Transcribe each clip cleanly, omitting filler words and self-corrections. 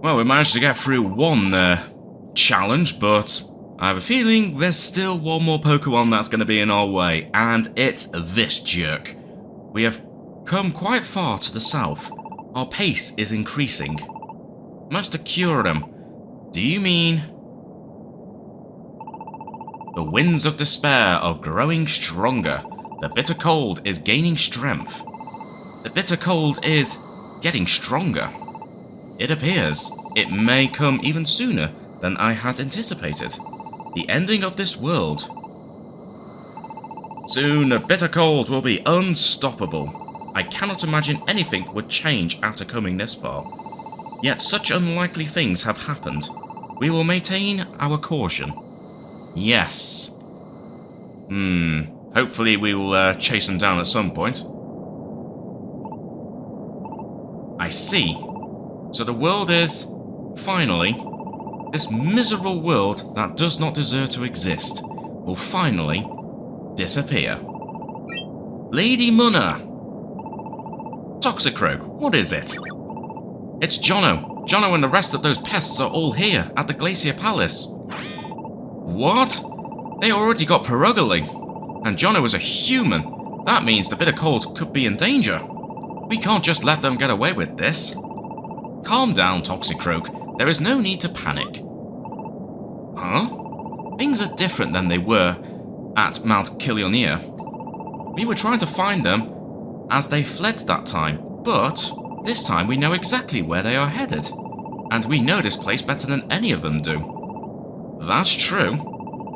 Well, we managed to get through one challenge, but I have a feeling there's still one more Pokemon that's going to be in our way, and it's this jerk. We have come quite far to the south. Our pace is increasing. Master Kyurem, do you mean... The winds of despair are growing stronger. The bitter cold is gaining strength. The bitter cold is getting stronger. It appears it may come even sooner than I had anticipated. The ending of this world. Soon the bitter cold will be unstoppable. I cannot imagine anything would change after coming this far. Yet such unlikely things have happened. We will maintain our caution. Yes. Hopefully we will chase them down at some point. I see. So the world is, finally, this miserable world that does not deserve to exist, will finally disappear. Lady Munna! Toxicroak, what is it? It's Jono. Jono and the rest of those pests are all here at the Glacier Palace. What? They already got Perugly. And Jono is a human. That means the bitter cold could be in danger. We can't just let them get away with this. Calm down, Toxicroak. There is no need to panic. Huh? Things are different than they were at Mount Kilionia. We were trying to find them as they fled that time, but this time we know exactly where they are headed. And we know this place better than any of them do. That's true.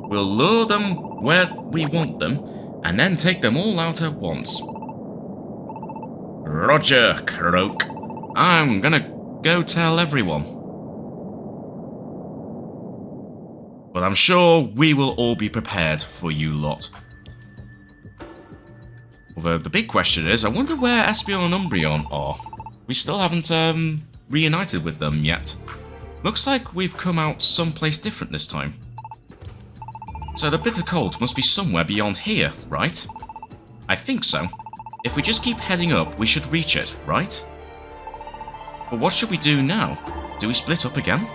We'll lure them where we want them, and then take them all out at once. Roger, Croak. I'm gonna go tell everyone. But I'm sure we will all be prepared for you lot. Although the big question is, I wonder where Espeon and Umbreon are. We still haven't reunited with them yet. Looks like we've come out someplace different this time. So the bitter cold must be somewhere beyond here, right? I think so. If we just keep heading up, we should reach it, right? But what should we do now? Do we split up again?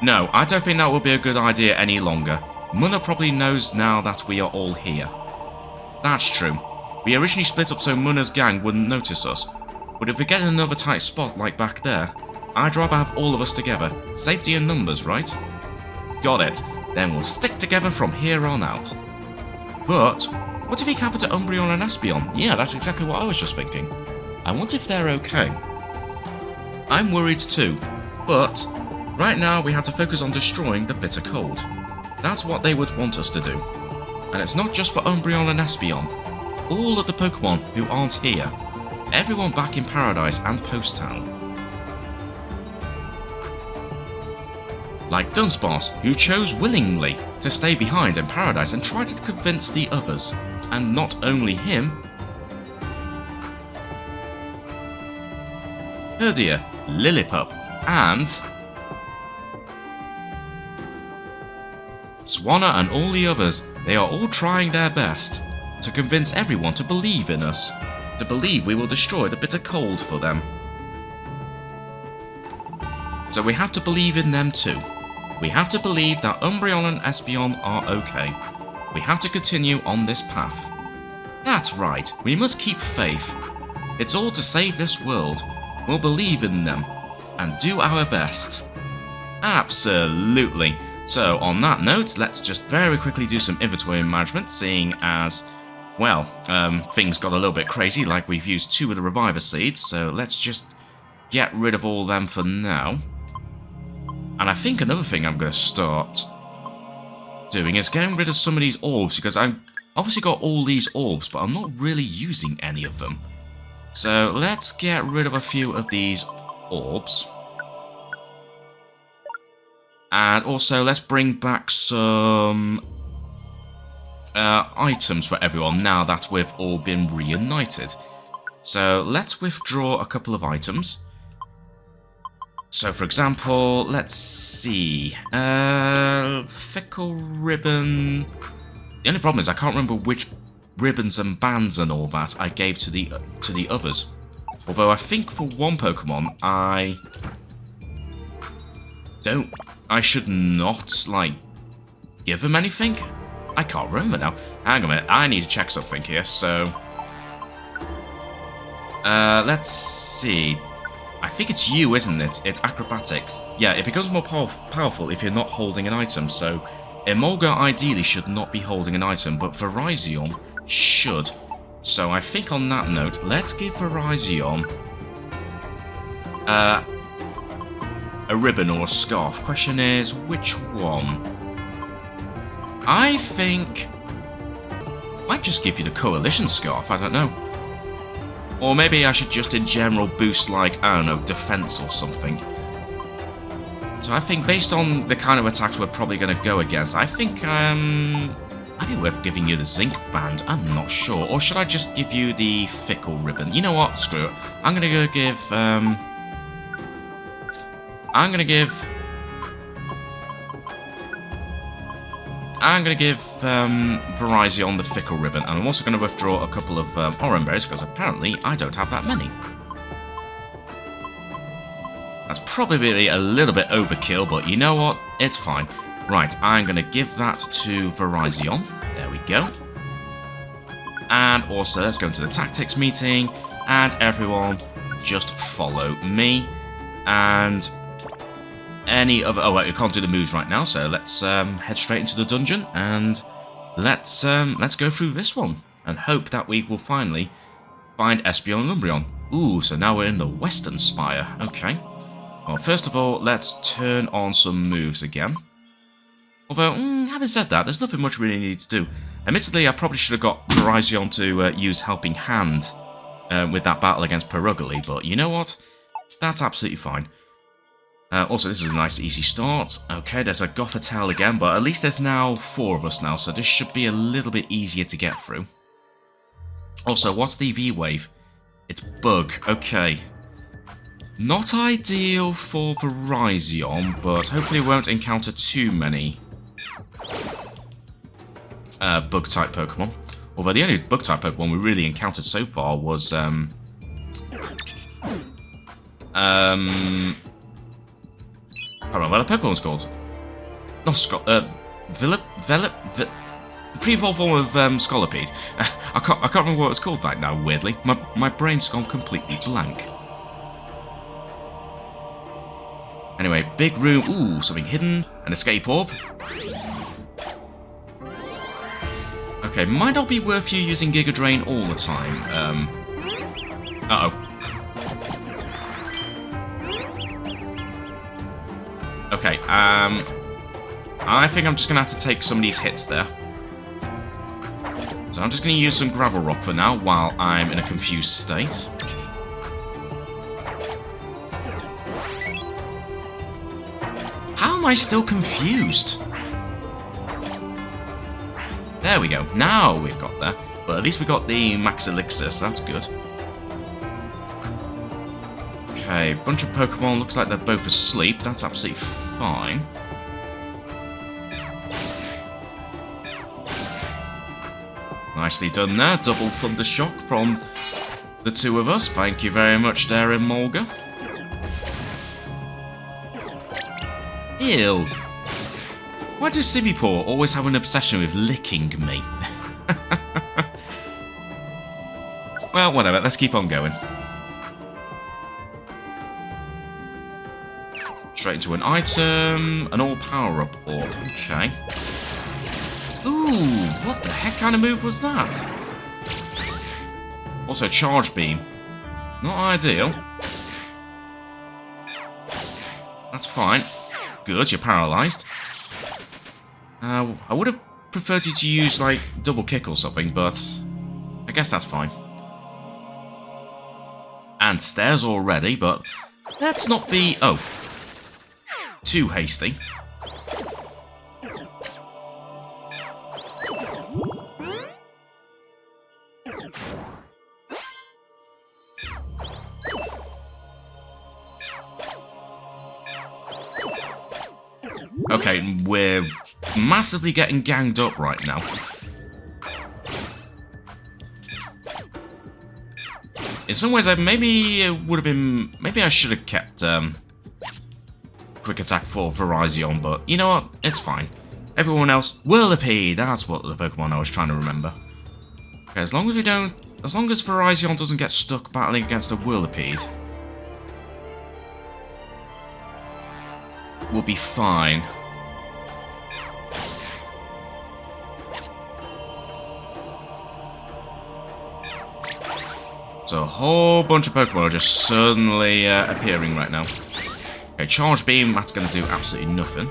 No, I don't think that will be a good idea any longer. Munna probably knows now that we are all here. That's true. We originally split up so Munna's gang wouldn't notice us. But if we get in another tight spot like back there, I'd rather have all of us together. Safety in numbers, right? Got it. Then we'll stick together from here on out. But what if it happened to Umbreon and Espeon? Yeah, that's exactly what I was just thinking. I wonder if they're okay. I'm worried too, but right now we have to focus on destroying the bitter cold. That's what they would want us to do. And it's not just for Umbreon and Espeon. All of the Pokemon who aren't here. Everyone back in Paradise and Post Town. Like Dunsparce, who chose willingly to stay behind in Paradise and try to convince the others. And not only him, Keldeo, Lillipup, and Swanna and all the others. They are all trying their best to convince everyone to believe in us, to believe we will destroy the bitter cold for them. So we have to believe in them too. We have to believe that Umbreon and Espeon are okay. We have to continue on this path. That's right, we must keep faith. It's all to save this world. We'll believe in them and do our best. Absolutely. So on that note, let's just very quickly do some inventory management, seeing as, well, things got a little bit crazy, like we've used 2 of the Reviver Seeds, so let's just get rid of all them for now. And I think another thing I'm going to start doing is getting rid of some of these orbs, because I've obviously got all these orbs, but I'm not really using any of them. So let's get rid of a few of these orbs. And also let's bring back some items for everyone now that we've all been reunited. So let's withdraw a couple of items. So for example, let's see, Fickle Ribbon. The only problem is I can't remember which ribbons and bands and all that I gave to the others. Although I think for one Pokemon I should not, like, give him anything? I can't remember now. Hang on a minute, I need to check something here, so... let's see. I think it's you, isn't it? It's acrobatics. Yeah, it becomes more powerful if you're not holding an item, so... Emolga ideally should not be holding an item, but Virizion should. So I think on that note, let's give Virizion... a ribbon or a scarf. Question is, which one? I think... I might just give you the Coalition scarf, I don't know. Or maybe I should just in general boost, like, I don't know, defense or something. So I think based on the kind of attacks we're probably going to go against, I think, might be worth giving you the Zinc Band. I'm not sure. Or should I just give you the Fickle Ribbon? You know what? Screw it. I'm going to go give, Virizion the Fickle Ribbon, and I'm also going to withdraw a couple of Oran Berries, because apparently I don't have that many. That's probably a little bit overkill, but you know what? It's fine. Right, I'm going to give that to Virizion. There we go. And also, let's go into the tactics meeting, and everyone just follow me. And... any other... oh, wait, we can't do the moves right now, so let's head straight into the dungeon, and let's go through this one, and hope that we will finally find Espeon and Umbreon. Ooh, so now we're in the Western Spire. Okay. Well, first of all, let's turn on some moves again. Although, having said that, there's nothing much we really need to do. Admittedly, I probably should have got Virizion to use Helping Hand with that battle against Perugly, but you know what? That's absolutely fine. Also, this is a nice easy start. Okay, there's a Gothitelle again, but at least there's now 4 of us now, so this should be a little bit easier to get through. Also, what's the V-Wave? It's Bug. Okay. Not ideal for Virizion, but hopefully we won't encounter too many Bug-type Pokemon. Although the only Bug-type Pokemon we really encountered so far was, I can't remember what the Pokemon's called. Not the pre-evolved form of Scolipede. I can't remember what it's called right now, weirdly. My brain's gone completely blank. Anyway, big room. Ooh, something hidden. An escape orb. Okay, might not be worth you using Giga Drain all the time. Uh-oh. Okay, I think I'm just going to have to take some of these hits there. So I'm just going to use some Gravel Rock for now while I'm in a confused state. How am I still confused? There we go. Now we've got that. But at least we got the Max Elixir, so that's good. Okay, bunch of Pokemon. Looks like they're both asleep. That's absolutely fine. Nicely done there. Double Thunder Shock from the 2 of us. Thank you very much there, Emolga. Ew. Why does Simipour always have an obsession with licking me? Well, whatever. Let's keep on going. Straight into an item. An all power-up orb. Okay. Ooh, what the heck kind of move was that? Also, Charge Beam. Not ideal. That's fine. Good, you're paralysed. I would have preferred you to use, like, double kick or something, but I guess that's fine. And stairs already, but let's not be, too hasty. Okay, we're massively getting ganged up right now. In some ways, maybe it would have been... maybe I should have kept quick attack for Virizion, but you know what? It's fine. Everyone else, Whirlipede, that's what the Pokemon I was trying to remember. Okay, as long as Virizion doesn't get stuck battling against a Whirlipede, we'll be fine. So a whole bunch of Pokemon are just suddenly appearing right now. Okay, Charge Beam, that's going to do absolutely nothing.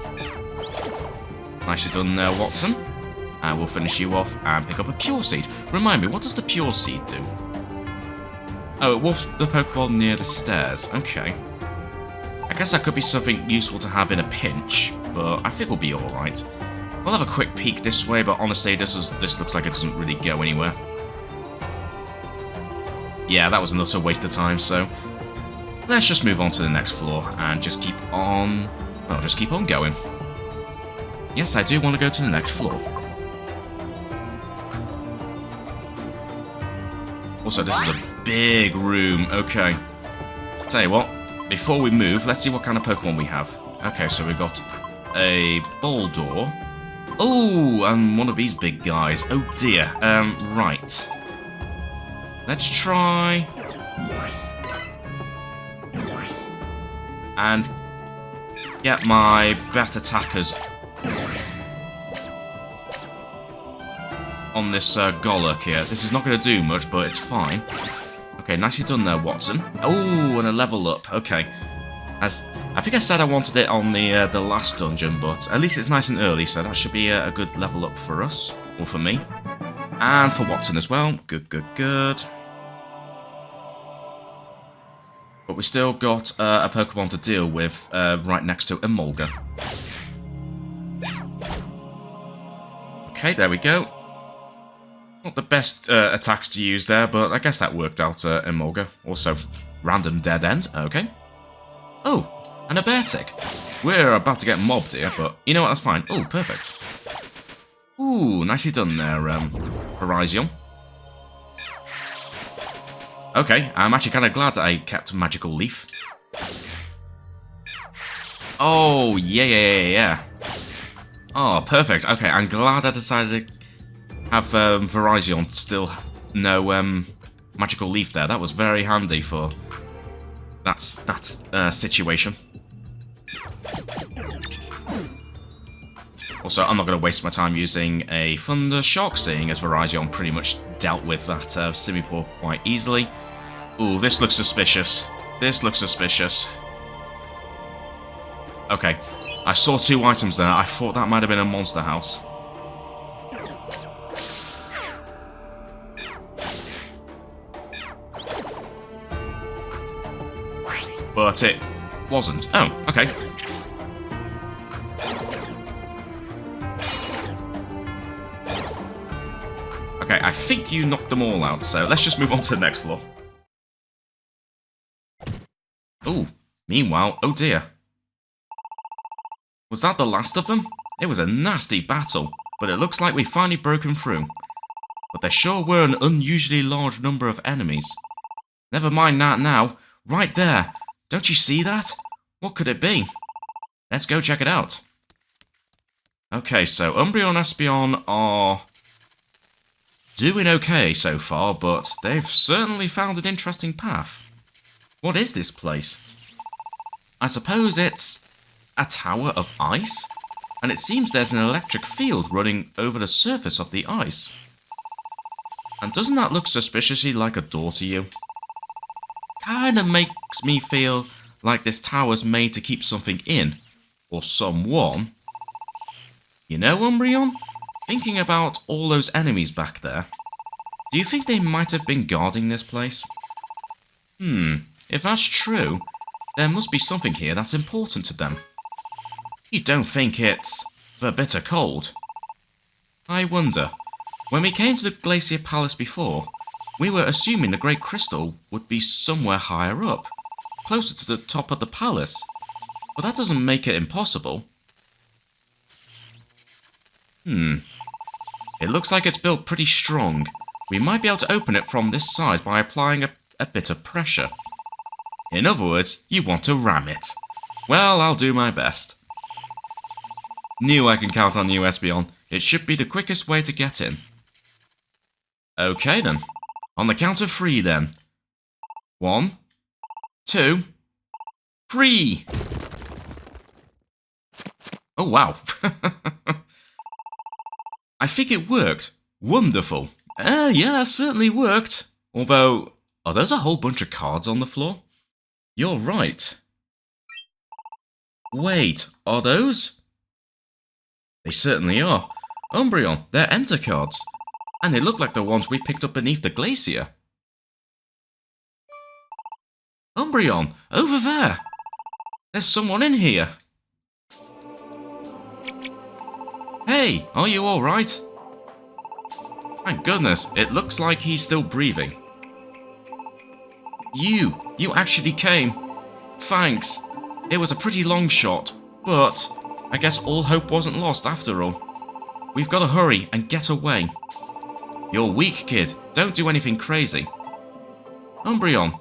Nicely done there, Watson. And we'll finish you off and pick up a Pure Seed. Remind me, what does the Pure Seed do? Oh, it wolfs the Pokeball near the stairs. Okay. I guess that could be something useful to have in a pinch, but I think we'll be alright. We'll have a quick peek this way, but honestly, this looks like it doesn't really go anywhere. Yeah, that was an utter waste of time, so let's just move on to the next floor and just keep on... well, just keep on going. Yes, I do want to go to the next floor. Also, this is a big room. Okay. Tell you what, before we move, let's see what kind of Pokemon we have. Okay, so we've got a Boldor. Oh, and one of these big guys. Oh dear. Right. Let's try... and get my best attackers on this Golurk here. This is not going to do much, but it's fine. Okay, nicely done there, Watson. Oh, and a level up. Okay. As I think I said I wanted it on the last dungeon, but at least it's nice and early, so that should be a good level up for us, or for me. And for Watson as well. Good, good, good. But we still got a Pokemon to deal with right next to Emolga. Okay, there we go. Not the best attacks to use there, but I guess that worked out, Emolga. Also, random dead end. Okay. Oh, and a Beartic. We're about to get mobbed here, but you know what? That's fine. Oh, perfect. Ooh, nicely done there, Virizion. Okay, I'm actually kind of glad that I kept Magical Leaf. Oh, yeah. Oh, perfect. Okay, I'm glad I decided to have Virizion still no Magical Leaf there. That was very handy for that situation. Also, I'm not going to waste my time using a Thunder Shock, seeing as Virizion pretty much dealt with that Simipour quite easily. Ooh, this looks suspicious. This looks suspicious. Okay, I saw two items there. I thought that might have been a monster house. But it wasn't. Oh, okay. Okay, I think you knocked them all out, so let's just move on to the next floor. Oh, meanwhile, oh dear. Was that the last of them? It was a nasty battle, but it looks like we finally broken through. But there sure were an unusually large number of enemies. Never mind that now. Right there. Don't you see that? What could it be? Let's go check it out. Okay, so Umbreon and Espeon are doing okay so far, but they've certainly found an interesting path. What is this place? I suppose it's a tower of ice? And it seems there's an electric field running over the surface of the ice. And doesn't that look suspiciously like a door to you? Kinda makes me feel like this tower's made to keep something in. Or someone. You know, Umbreon? Thinking about all those enemies back there, do you think they might have been guarding this place? If that's true, there must be something here that's important to them. You don't think it's the bitter cold? I wonder. When we came to the Glacier Palace before, we were assuming the Great Crystal would be somewhere higher up, closer to the top of the palace. But that doesn't make it impossible. It looks like it's built pretty strong. We might be able to open it from this side by applying a bit of pressure. In other words, you want to ram it. Well, I'll do my best. Knew I can count on you, Espeon. It should be the quickest way to get in. Okay then. On the count of 3 then. 1, 2, 3! Oh wow. I think it worked. Wonderful. Yeah, that certainly worked. Although, are those a whole bunch of cards on the floor? You're right. Wait, are those? They certainly are. Umbreon, they're enter cards. And they look like the ones we picked up beneath the glacier. Umbreon, over there! There's someone in here. Hey, are you alright? Thank goodness, it looks like he's still breathing. You actually came. Thanks. It was a pretty long shot, but I guess all hope wasn't lost after all. We've got to hurry and get away. You're weak, kid. Don't do anything crazy. Umbreon,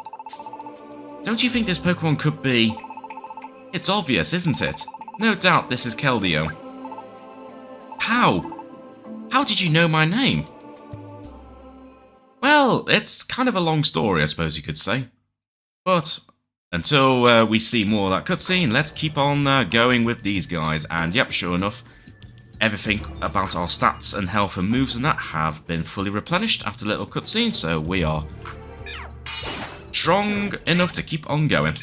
don't you think this Pokemon could be... It's obvious, isn't it? No doubt this is Keldeo. How? How did you know my name? Well, it's kind of a long story, I suppose you could say. But until we see more of that cutscene, let's keep on going with these guys. And yep, sure enough, everything about our stats and health and moves and that have been fully replenished after the little cutscene, so we are strong enough to keep on going.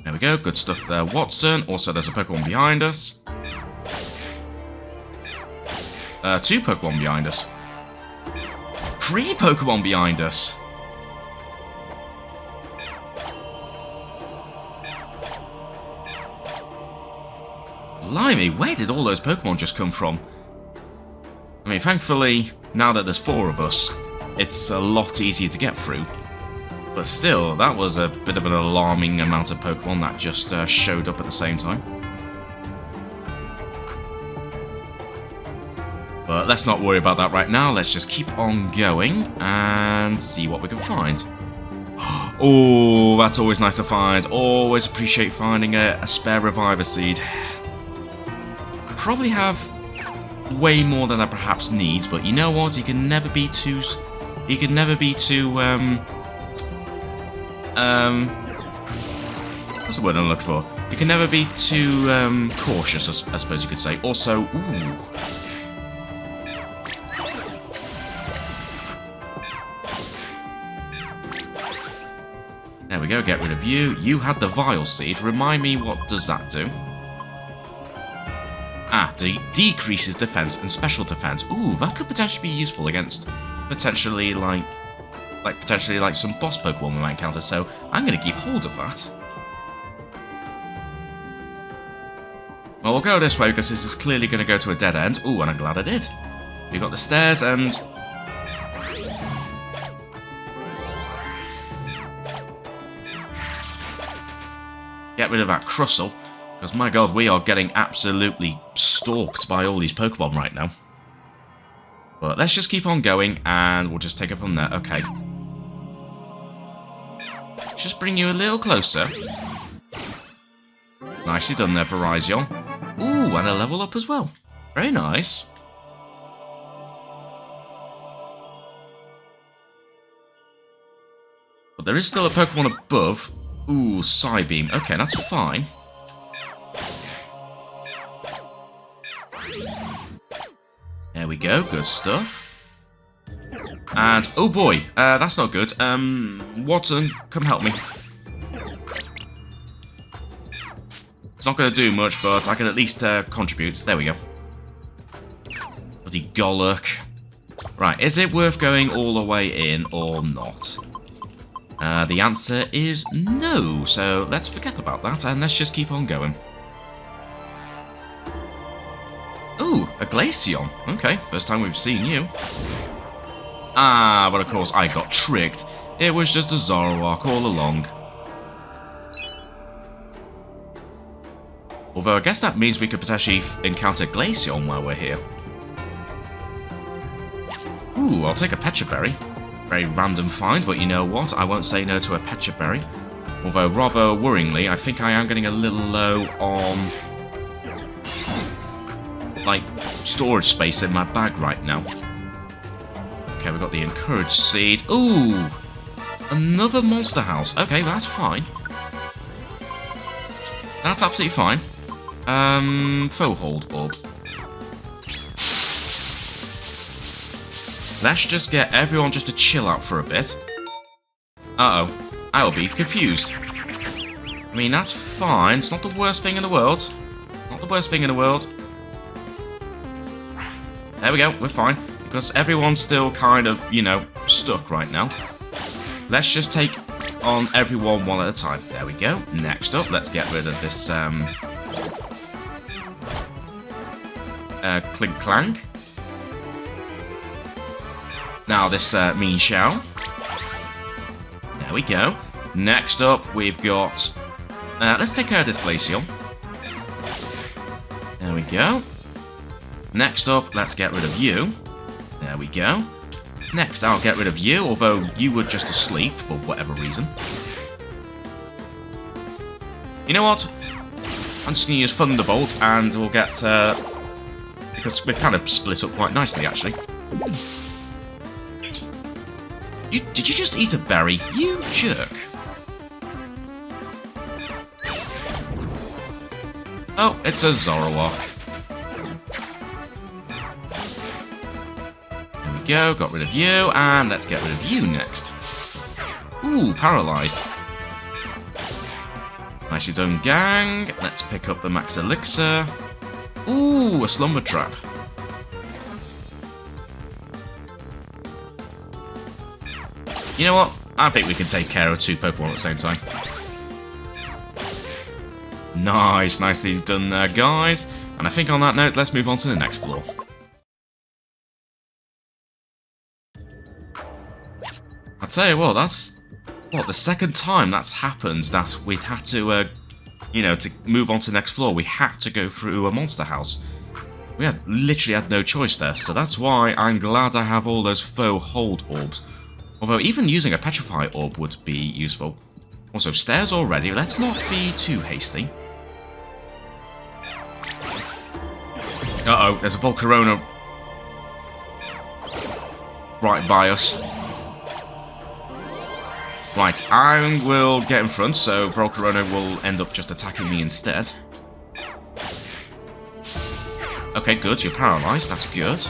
There we go, good stuff there, Watson. Also, there's a Pokemon behind us. 2 Pokemon behind us. 3 Pokemon behind us. Blimey, where did all those Pokemon just come from? I mean, thankfully, now that there's 4 of us, it's a lot easier to get through. But still, that was a bit of an alarming amount of Pokemon that just showed up at the same time. But let's not worry about that right now. Let's just keep on going and see what we can find. Oh, that's always nice to find. Always appreciate finding a spare Reviver Seed. Probably have way more than I perhaps need, but you know what? You can never be too... You can never be too... what's the word I'm looking for? You can never be too cautious, I suppose you could say. Also, ooh... There we go, get rid of you. You had the Vile Seed. Remind me, what does that do? Ah, decreases defense and special defense. Ooh, that could potentially be useful against potentially like some boss Pokemon we might encounter. So I'm going to keep hold of that. Well, we'll go this way because this is clearly going to go to a dead end. Ooh, and I'm glad I did. We got the stairs and... Get rid of that Crustle, because my god, we are getting absolutely stalked by all these Pokemon right now. But let's just keep on going, and we'll just take it from there. Okay. Just bring you a little closer. Nicely done there, Verizon. Ooh, and a level up as well. Very nice. But there is still a Pokemon above. Ooh, Psybeam. Okay, that's fine. There we go, good stuff. And, oh boy, that's not good. Watson, come help me. It's not going to do much, but I can at least contribute. There we go. Bloody Golurk. Right, is it worth going all the way in or not? The answer is no, so let's forget about that and let's just keep on going. Ooh, a Glaceon. Okay, first time we've seen you. Ah, but of course I got tricked. It was just a Zoroark all along. Although I guess that means we could potentially encounter Glaceon while we're here. Ooh, I'll take a Pecha Berry. Very random find, but you know what? I won't say no to a Pecha Berry. Although, rather worryingly, I think I am getting a little low on, like, storage space in my bag right now. Okay, we've got the Encourage Seed. Ooh! Another Monster House. Okay, that's fine. That's absolutely fine. Faux Hold Orb. Let's just get everyone just to chill out for a bit. Uh-oh. I'll be confused. I mean, that's fine. It's not the worst thing in the world. Not the worst thing in the world. There we go. We're fine. Because everyone's still kind of, you know, stuck right now. Let's just take on everyone one at a time. There we go. Next up, let's get rid of this, Clink Clank. Now this, Mean Shao. There we go. Next up, we've got... let's take care of this Glacier. There we go. Next up, let's get rid of you. There we go. Next, I'll get rid of you, although you were just asleep for whatever reason. You know what? I'm just going to use Thunderbolt, and we'll get... because we're kind of split up quite nicely, actually. Did you just eat a berry? You jerk. Oh, it's a Zoroark. There we go, got rid of you, and let's get rid of you next. Ooh, paralyzed. Nicely done, gang. Let's pick up the Max Elixir. Ooh, a Slumber Trap. You know what? I think we can take care of two Pokemon at the same time. Nice, nicely done there, guys. And I think on that note, let's move on to the next floor. I tell you what, that's the second time that's happened that we've had to, you know, to move on to the next floor. We had to go through a monster house. We literally had no choice there, so that's why I'm glad I have all those faux hold orbs. Although even using a Petrify Orb would be useful. Also, stairs already, let's not be too hasty. Uh-oh, there's a Volcarona right by us. Right, I will get in front, so Volcarona will end up just attacking me instead. Okay, good, you're paralyzed, that's good.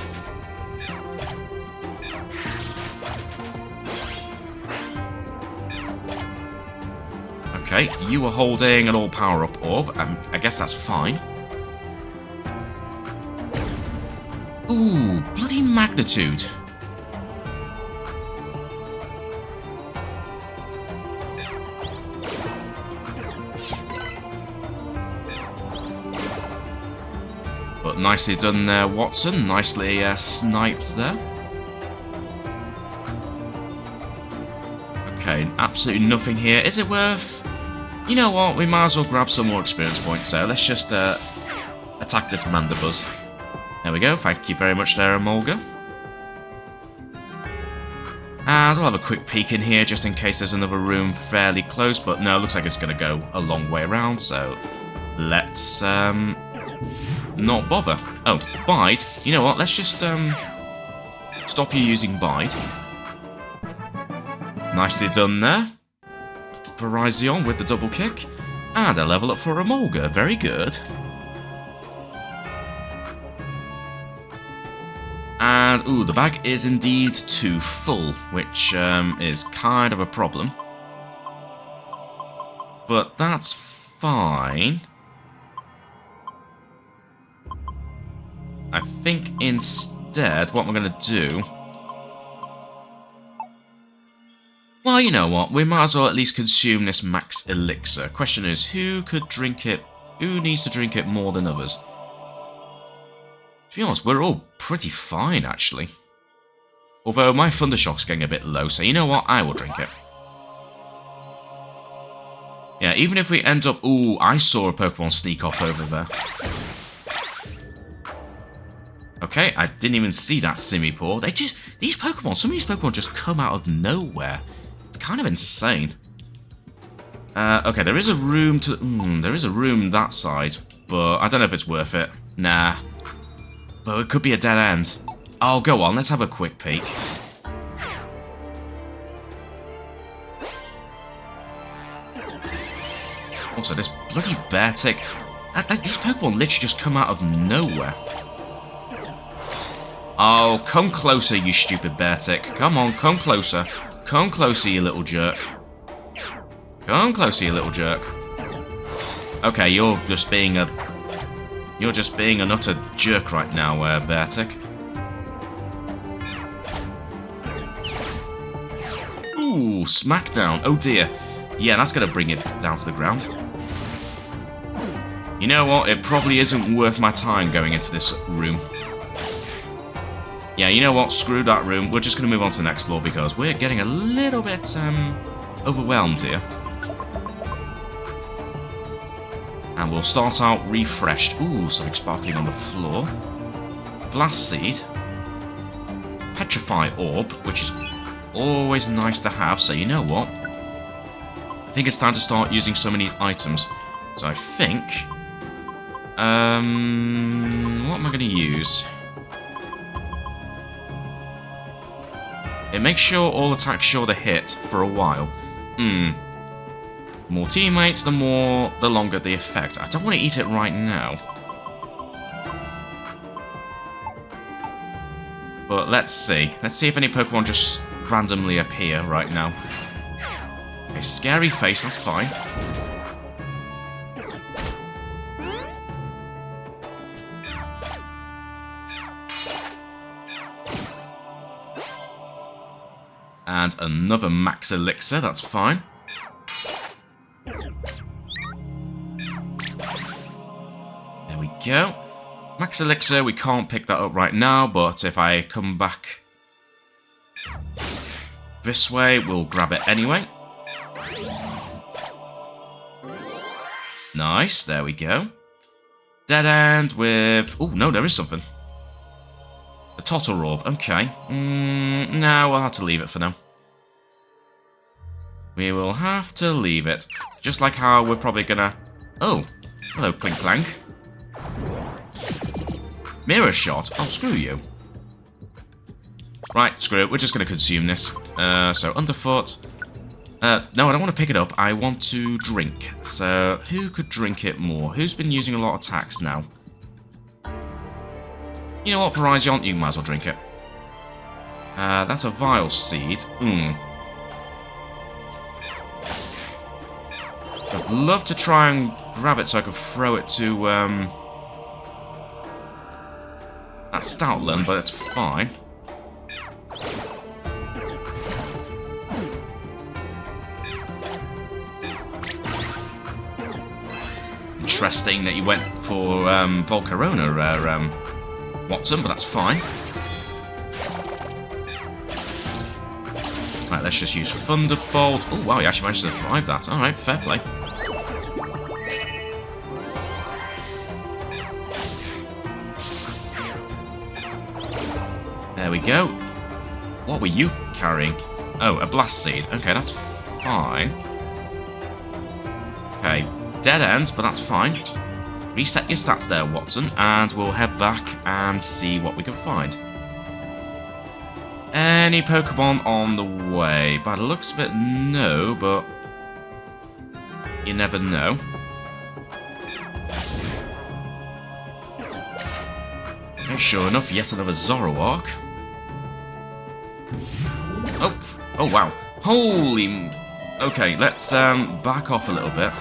Okay, you were holding an all power-up orb. I guess that's fine. Ooh, bloody magnitude. But nicely done there, Watson. Nicely sniped there. Okay, absolutely nothing here. Is it worth... You know what, we might as well grab some more experience points, so let's just attack this Mandibuzz. There we go, thank you very much there, Emolga. And we'll have a quick peek in here, just in case there's another room fairly close, but no, it looks like it's going to go a long way around, so let's not bother. Oh, Bide. You know what, let's just stop you using Bide. Nicely done there. Virizion with the double kick. And a level up for Emolga. Very good. And, ooh, the bag is indeed too full, which is kind of a problem. But that's fine. I think instead what we're going to do... Well, you know what, we might as well at least consume this Max Elixir. Question is, who could drink it? Who needs to drink it more than others? To be honest, we're all pretty fine, actually. Although my Thundershock's getting a bit low, so you know what, I will drink it. Yeah, even if we end up... Ooh, I saw a Pokemon sneak off over there. Okay, I didn't even see that Simipour. They just... These Pokemon, some of these Pokemon just come out of nowhere. It's kind of insane. Okay, there is a room to... there is a room that side, but I don't know if it's worth it. Nah. But it could be a dead end. Oh, go on, let's have a quick peek. Also, this bloody Beartic... These Pokemon literally just come out of nowhere. Oh, come closer, you stupid Beartic. Come on, come closer. Come closer, you little jerk. Come closer, you little jerk. Okay, you're just being an utter jerk right now, Beartic. Ooh, smackdown. Oh dear. Yeah, that's gonna bring it down to the ground. You know what? It probably isn't worth my time going into this room. Yeah, you know what? Screw that room. We're just gonna move on to the next floor because we're getting a little bit overwhelmed here. And we'll start out refreshed. Ooh, something sparkling on the floor. Blast Seed. Petrify Orb, which is always nice to have, so you know what? I think it's time to start using some of these items. So I think... what am I going to use? It makes sure all attacks sure to hit for a while. More teammates, the longer the effect. I don't want to eat it right now. But let's see. Let's see if any Pokemon just randomly appear right now. Okay, scary face, that's fine. And another Max Elixir, that's fine. There we go. Max Elixir, we can't pick that up right now, but if I come back this way, we'll grab it anyway. Nice, there we go. Dead end with... Oh, no, there is something. A Totter Orb, okay. No, we'll have to leave it for now. We will have to leave it. Just like how we're probably gonna... Oh, hello, Clink Clank. Mirror Shot? Oh, screw you. Right, screw it, we're just gonna consume this. So, underfoot. No, I don't want to pick it up, I want to drink. So, who could drink it more? Who's been using a lot of attacks now? You know what, Verizon, you might as well drink it. That's a Vile Seed. I'd love to try and grab it so I could throw it to, that Stoutland, but it's fine. Interesting that you went for, Volcarona, Watson, but that's fine. Right, let's just use Thunderbolt. Oh, wow, you actually managed to survive that. Alright, fair play. There we go. What were you carrying? Oh, a Blast Seed. Okay, that's fine. Okay, dead end, but that's fine. Reset your stats there, Watson, and we'll head back and see what we can find. Any Pokemon on the way? By the looks of it, no, but you never know. Okay, sure enough, yet another Zoroark. Oh, wow. Holy... Okay, let's back off a little bit.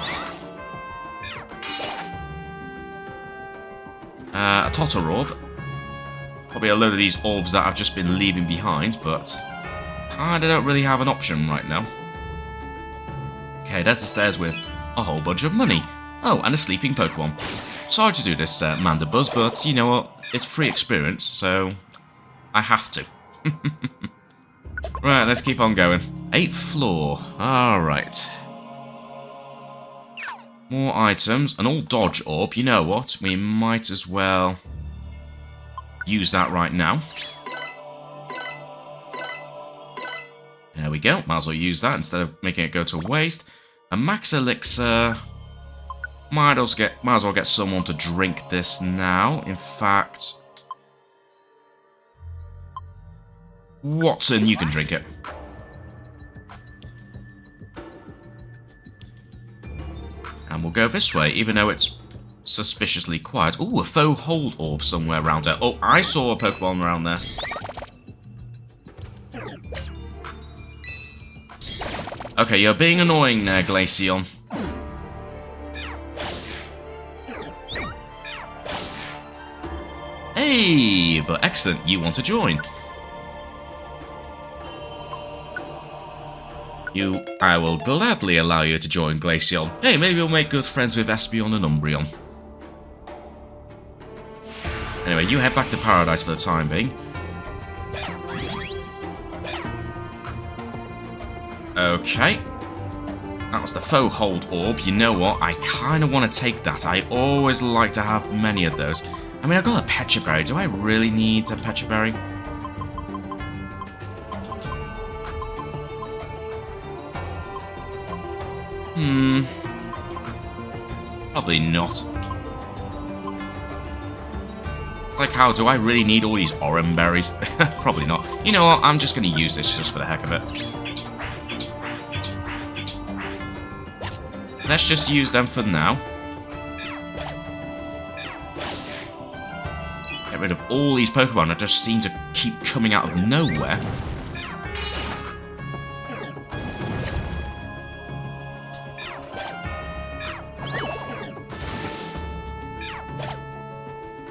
A Totter Orb. Probably a load of these orbs that I've just been leaving behind, but I don't really have an option right now. Okay, there's the stairs with a whole bunch of money. Oh, and a sleeping Pokemon. Sorry to do this, Mandibuzz, but you know what? It's free experience, so I have to. Right, let's keep on going. 8th floor. Alright. More items. An all dodge orb. You know what? We might as well use that right now. There we go. Might as well use that instead of making it go to waste. A max elixir. Might as well get someone to drink this now. In fact, Watson, you can drink it. And we'll go this way, even though it's suspiciously quiet. Ooh, a faux hold orb somewhere around there. Oh, I saw a Pokemon around there. Okay, you're being annoying there, Glaceon. Hey, but excellent, you want to join. I will gladly allow you to join, Glacier. Hey, maybe we'll make good friends with Espeon and Umbreon. Anyway, you head back to Paradise for the time being. Okay. That was the faux hold orb. You know what? I kind of want to take that. I always like to have many of those. I mean, I've got a Pecha Berry. Do I really need a Pecha Berry? Probably not. It's like, how do I really need all these Oran berries? Probably not. You know what? I'm just going to use this just for the heck of it. Let's just use them for now. Get rid of all these Pokemon that just seem to keep coming out of nowhere.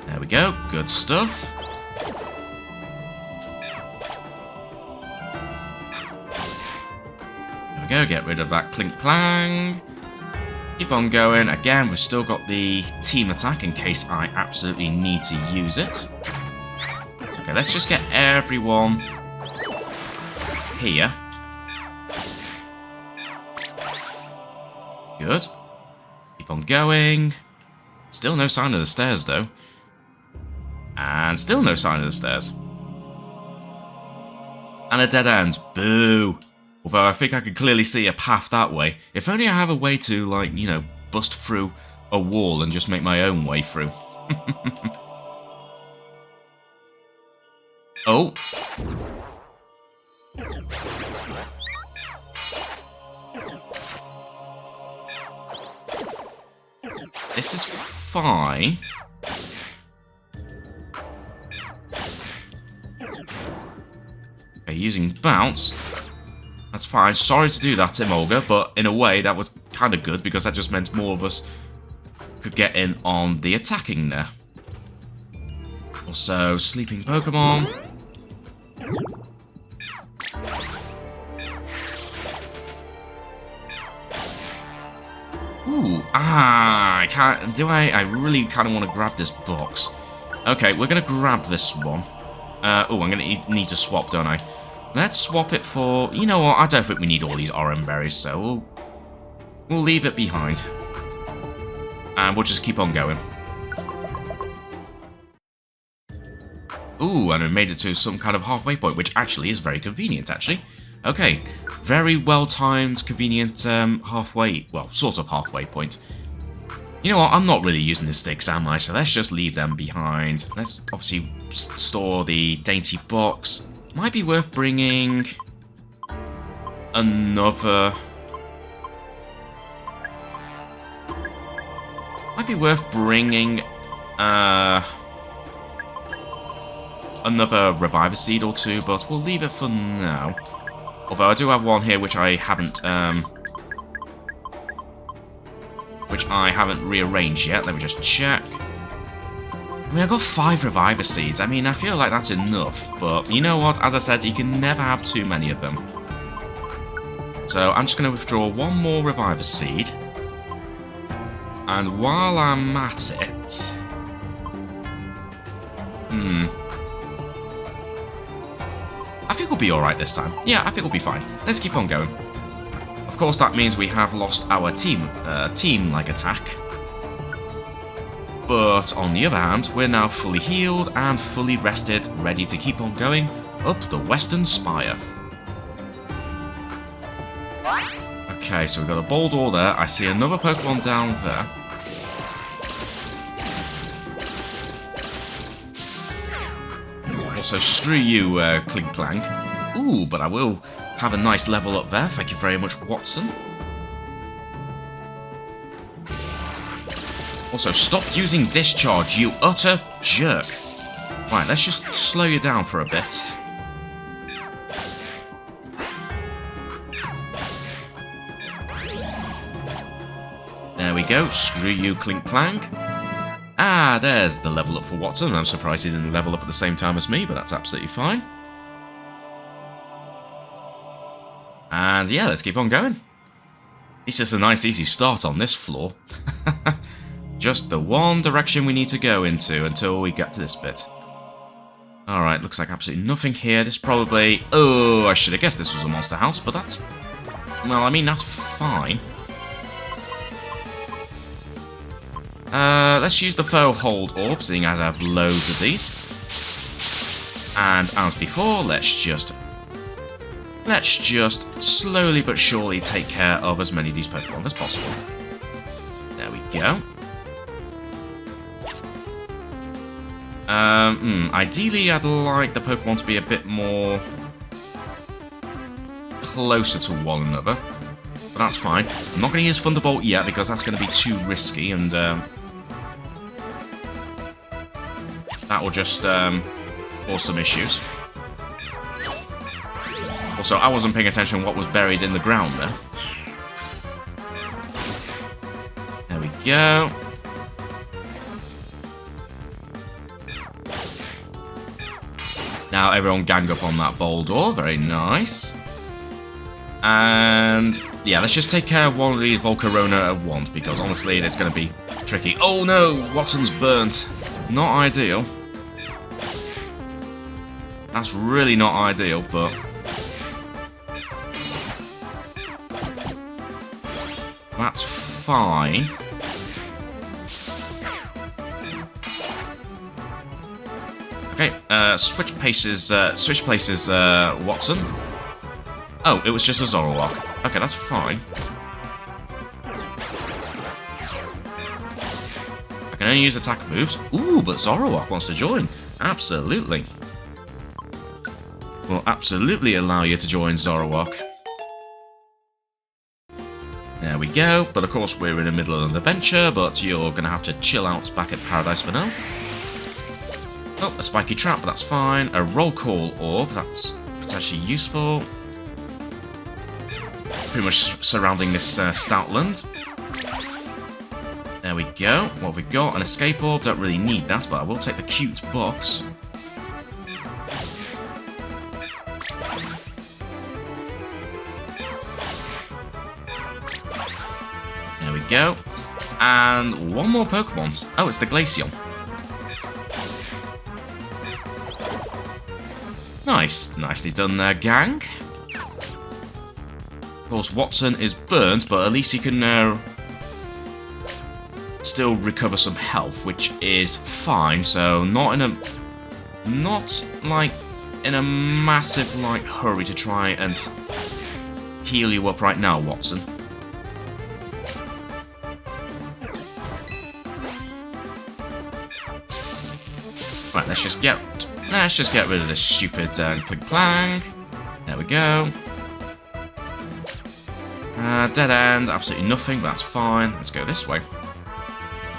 There we go, good stuff. There we go, get rid of that Clink Clang. Keep on going. Again, we've still got the team attack in case I absolutely need to use it. Okay, let's just get everyone here. Good. Keep on going. Still no sign of the stairs, though. And still no sign of the stairs. And a dead end. Boo. Although I think I can clearly see a path that way. If only I have a way to, like, you know, bust through a wall and just make my own way through. Oh. This is fine. Okay, using bounce. That's fine. Sorry to do that, Tim Olga, but in a way that was kind of good because that just meant more of us could get in on the attacking there. Also, sleeping Pokemon. Ooh, I can't. Do I? I really kind of want to grab this box. Okay, we're gonna grab this one. Oh, I'm gonna need to swap, don't I? Let's swap it for... You know what? I don't think we need all these Oran berries, so we'll leave it behind. And we'll just keep on going. Ooh, and we made it to some kind of halfway point, which actually is very convenient, actually. Okay, very well-timed, convenient halfway... Well, sort of halfway point. You know what? I'm not really using the sticks, am I? So let's just leave them behind. Let's obviously store the dainty box. Might be worth bringing another... Might be worth bringing another Reviver Seed or two, but we'll leave it for now. Although I do have one here which I haven't rearranged yet. Let me just check. I mean, I've got 5 Reviver Seeds. I mean, I feel like that's enough. But you know what? As I said, you can never have too many of them. So I'm just going to withdraw one more Reviver Seed. And while I'm at it... I think we'll be alright this time. Yeah, I think we'll be fine. Let's keep on going. Of course, that means we have lost our team-like attack. But on the other hand, we're now fully healed and fully rested, ready to keep on going up the Western Spire. Okay, so we've got a Boldore there. I see another Pokemon down there. Also, screw you, Clink Clank. Ooh, but I will have a nice level up there. Thank you very much, Watson. Also, stop using Discharge, you utter jerk. Right, let's just slow you down for a bit. There we go. Screw you, Clink Clank. Ah, there's the level up for Watson. I'm surprised he didn't level up at the same time as me, but that's absolutely fine. And yeah, let's keep on going. It's just a nice, easy start on this floor. Just the one direction we need to go into until we get to this bit. Alright, looks like absolutely nothing here. This probably... Oh, I should have guessed this was a monster house, but that's... Well, I mean, that's fine. Let's use the faux hold orb, seeing as I have loads of these. And as before, let's just slowly but surely take care of as many of these Pokemon as possible. There we go. Ideally, I'd like the Pokemon to be a bit more closer to one another, but that's fine. I'm not going to use Thunderbolt yet because that's going to be too risky, and that will just cause some issues. Also, I wasn't paying attention to what was buried in the ground there. There we go. Now everyone gang up on that Boldore, very nice. And yeah, let's just take care of one of these Volcarona at once, because honestly, it's going to be tricky. Oh no, Watson's burnt. Not ideal. That's really not ideal, but... That's fine. Okay, switch places, Watson. Oh, it was just a Zoroark. Okay, that's fine. I can only use attack moves. Ooh, but Zoroark wants to join. Absolutely. Will absolutely allow you to join Zoroark. There we go. But of course, we're in the middle of an adventure, but you're going to have to chill out back at Paradise for now. Oh, a spiky trap, but that's fine. A roll call orb, that's potentially useful. Pretty much surrounding this Stoutland. There we go. What have we got? An escape orb. Don't really need that, but I will take the cute box. There we go. And one more Pokemon. Oh, it's the Glaceon. Nice. Nicely done there, gang. Of course, Watson is burnt, but at least he can still recover some health, which is fine. So not in a massive hurry to try and heal you up right now, Watson. Right, let's just get rid of this stupid Clink Clank. There we go. Dead end, absolutely nothing, but that's fine. Let's go this way.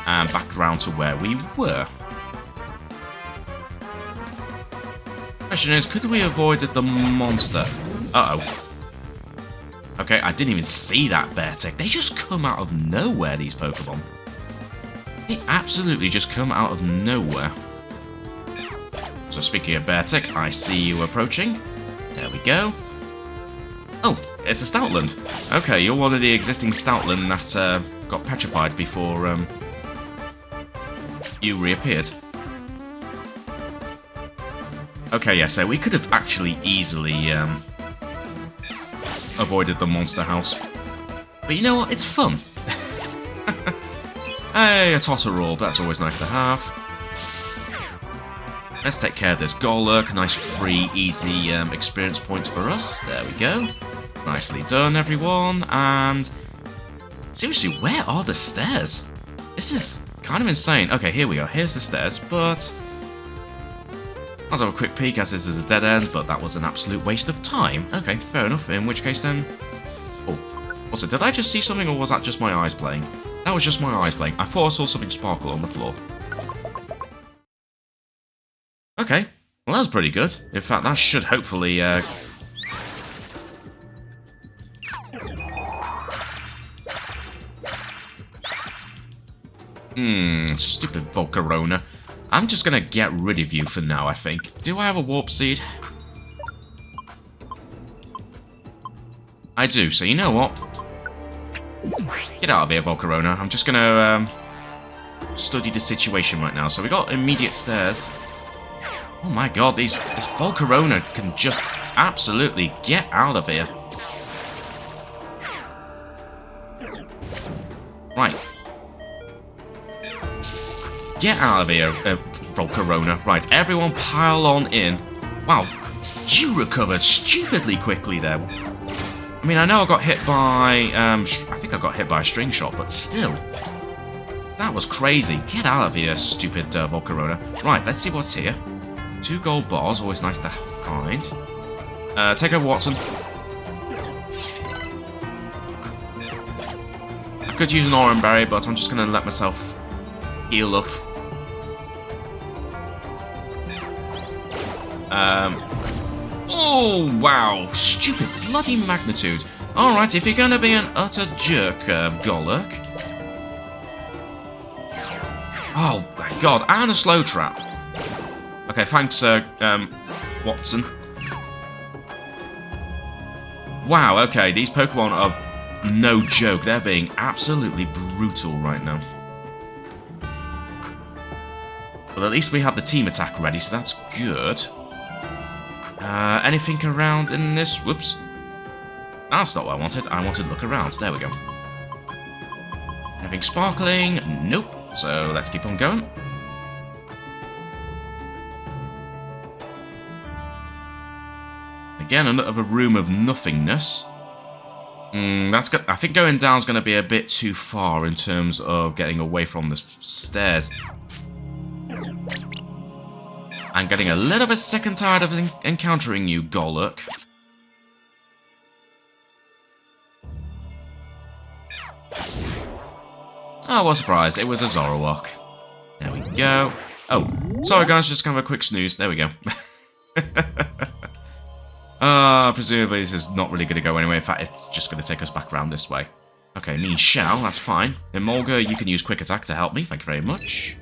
And back around to where we were. Question is, could we have avoided the monster? Uh-oh. Okay, I didn't even see that Beartick. They just come out of nowhere, these Pokemon. They absolutely just come out of nowhere. So speaking of Beartick, I see you approaching. There we go. Oh, it's a Stoutland. Okay, you're one of the existing Stoutland that got petrified before you reappeared. Okay, yeah, so we could have actually easily avoided the monster house. But you know what? It's fun. Hey, a Totterorb. That's always nice to have. Let's take care of this Golurk. Nice, free, easy experience points for us. There we go. Nicely done, everyone. And seriously, where are the stairs? This is kind of insane. Okay, here we are. Here's the stairs, but I'll have a quick peek as this is a dead end, but that was an absolute waste of time. Okay, fair enough. In which case then... Oh, also, did I just see something or was that just my eyes playing? That was just my eyes playing. I thought I saw something sparkle on the floor. Okay, well that was pretty good. In fact, that should hopefully... Stupid Volcarona. I'm just gonna get rid of you for now, I think. Do I have a warp seed? I do, so you know what? Get out of here, Volcarona. I'm just gonna study the situation right now. So we got immediate stairs. Oh my god, this Volcarona can just absolutely get out of here. Right. Get out of here, Volcarona. Right, everyone pile on in. Wow, you recovered stupidly quickly there. I mean, I know I got hit by... I think I got hit by a string shot, but still. That was crazy. Get out of here, stupid Volcarona. Right, let's see what's here. 2 gold bars, always nice to find. Take over, Watson. I could use an Oran Berry, but I'm just going to let myself heal up. Oh, wow. Stupid bloody magnitude. Alright, if you're going to be an utter jerk, Golurk. Oh, my god. And a slow trap. Okay, thanks, Watson. Wow, okay. These Pokemon are no joke. They're being absolutely brutal right now. Well, at least we have the team attack ready, so that's good. Anything around in this? Whoops. That's not what I wanted. I wanted to look around. There we go. Anything sparkling? Nope. So let's keep on going. Again, another room of nothingness. That's good. I think going down is going to be a bit too far in terms of getting away from the stairs. I'm getting a little bit sick and tired of encountering you, Golurk. Oh, what a surprise. It was a Zoroark. There we go. Oh, sorry guys, just kind of a quick snooze. There we go. Presumably this is not really going to go anywhere. In fact, it's just going to take us back around this way. Okay, me Shao, that's fine. Emolga, you can use Quick Attack to help me. Thank you very much.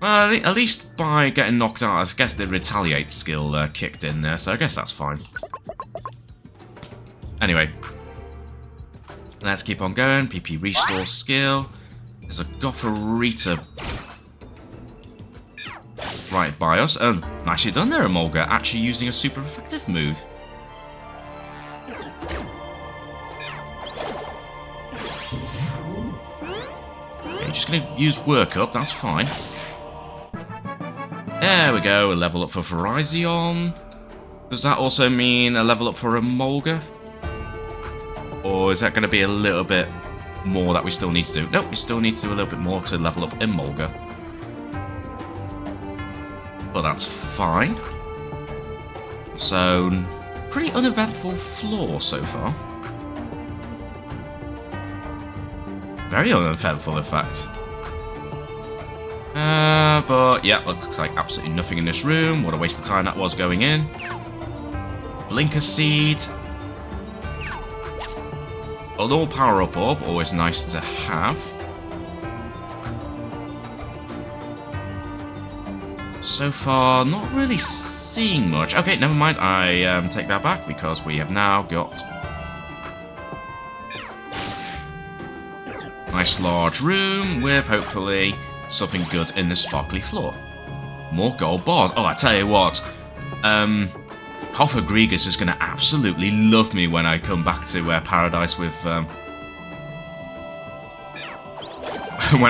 Well, at least by getting knocked out, I guess the Retaliate skill kicked in there, so I guess that's fine. Anyway. Let's keep on going. PP Restore skill. There's a Gothorita right by us. And nicely done there, Emolga. Actually using a super effective move. Okay, just going to use Work Up, that's fine. There we go, a level up for Virizion. Does that also mean a level up for Emolga? Or is that going to be a little bit more that we still need to do? Nope, we still need to do a little bit more to level up Emolga. But that's fine. So, pretty uneventful floor so far. Very uneventful, in fact. But yeah, looks like absolutely nothing in this room. What a waste of time that was going in. Blinker Seed. A little power-up orb, always nice to have. So far, not really seeing much. Okay, never mind. I take that back because we have now got nice large room with hopefully something good in the sparkly floor. More gold bars. Oh, I tell you what. Hoffa Grigus is going to absolutely love me when I come back to Paradise with... when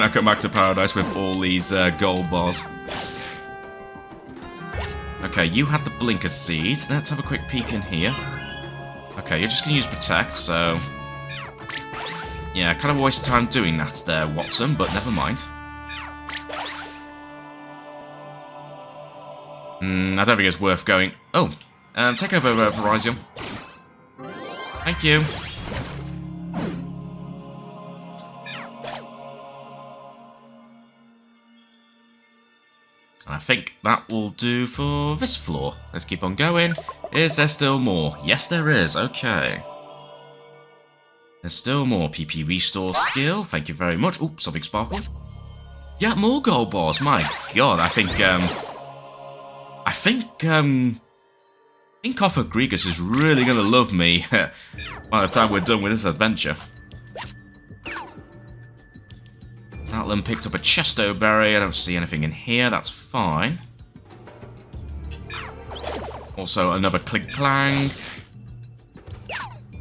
I come back to Paradise with all these gold bars. Okay, you had the Blinker Seed. Let's have a quick peek in here. Okay, you're just going to use Protect, so... Yeah, kind of a waste of time doing that there, Watson, but never mind. I don't think it's worth going... Oh, take over Verizon. Thank you. I think that will do for this floor. Let's keep on going. Is there still more? Yes, there is. Okay. There's still more. PP Restore skill. Thank you very much. Oops, something sparkled. Yeah, more gold bars. My god, I think Coffer Grigus is really going to love me by the time we're done with this adventure. Outland picked up a Chesto Berry. I don't see anything in here. That's fine. Also, another Clink Clang.